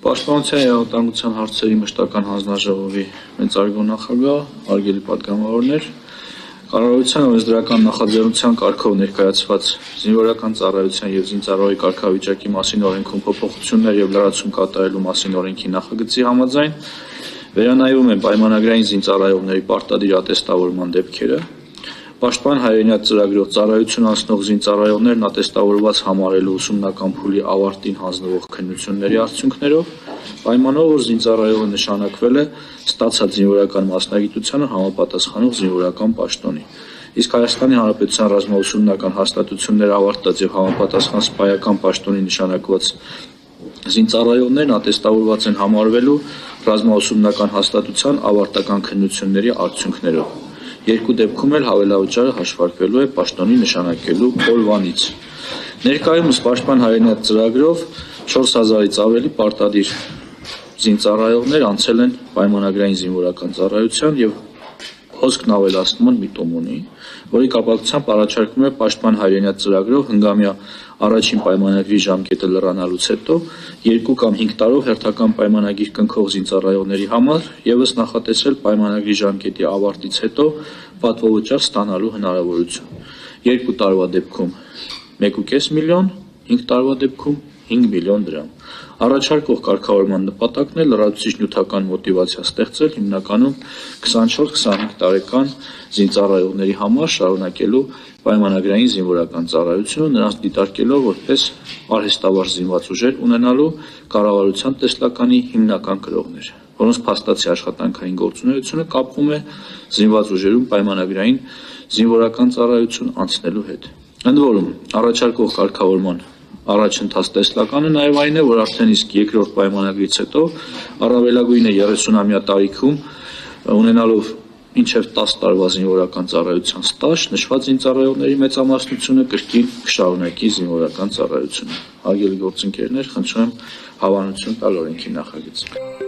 Պաշտպանության և անվտանգության հարցերի մշտական հանձնաժողովի մեծարգո նախագահ, հարգելի պատգամավորներ, կառավարության օրենսդրական նախաձեռնության կարգով ներկայացված զինվորական ծառայության և զինծառայողի կարգավիճակի մասին օրենքում փոփոխություններ և լրացում կատարելու մասին օրենքի նախագծի համաձայն վերանայվում են պայմանագրային զինծառայողների պարտադիր ատեստավորման դեպքերը, Պաշտպան հայրենիաց ծրագրով ծառայություն անցնող զինծառայողներն ատեստավորված համարելու ուսումնական փուլի ավարտին հանձնվող քննությունների արդյունքներով, պայմանով, որ զինծառայողը նշանակվել է ստացած զինվորական մասնագիտությանը համապատասխանող զինվորական պաշտոնի, իսկ Հայաստանի Հանրապետության ռազմաուսումնական հաստատություններ ավարտած և համապատասխան սպայական պաշտոնի նշանակված զինծառայողներն ատեստավորված են համարվելու ռազմաուսումնական հաստատության ավարտական քննությունների արդյունքներով։ Երկու դեպքում էլ հավելավճարը հաշվարկվելու է պաշտոնի նշանակելու օրվանից։ Ներկայումս Պաշտպան հայրենիաց ծրագրով 4000-ից ավելի պարտադիր զինծառայողներ անցել են պայմանագրային զինվորական ծառայության և հոսքն ավելացնում են մի տոմ ունի, որի կապակցությամբ առաջարկվում է Պաշտպան հայրենիաց ծրագրով հնգամյա առաջին պայմանագրի ժամկետը լրանալուց հետո 2 կամ 5 տարով հերթական պայմանագիր կնքող զինծառայողների համար ևս նախատեսել պայմանագրի ժամկետի ավարտից հետո պատվովճար ստանալու հնարավորություն։ 2 տարվա դեպքում 1,5 միլիոն, 5 տարվա դեպքում 5 միլիոն դրամ։ Առաջարկվող կարգավորման նպատակն է լրացուցիչ նյութական մոտիվացիա ստեղծել հիմնականում 24-25 տարեկան զինծառայողների համար շարունակելու պայմանագրային զինվորական ծառայությունը, նրանց դիտարկելով որպես արհեստավար զինված ուժեր ունենալու կառավարության տեսլականի հիմնական կրողներ, որոնց փաստացի աշխատանքային գործունեությունը կապվում է զինված ուժերում պայմանագրային զինվորական ծառայություն անցնելու հետ։ Ընդ որում, առաջարկվող կարգավորման առաջընթաց տեսլականը նաև այն է, որ արդեն իսկ երկրորդ պայմանագրից հետո առավելագույնը 30-ամյա տարիքում ունենալով մինչև 10 տարվա զինվորական ծառայության ստաժ, նշված զինծառայողների մեծամասնությունը կրկին կշարունակի զինվորական ծառայությունը։ Հարգելի գործընկերներ, խնդրում եմ հավանություն տալ օրենքի նախագծին։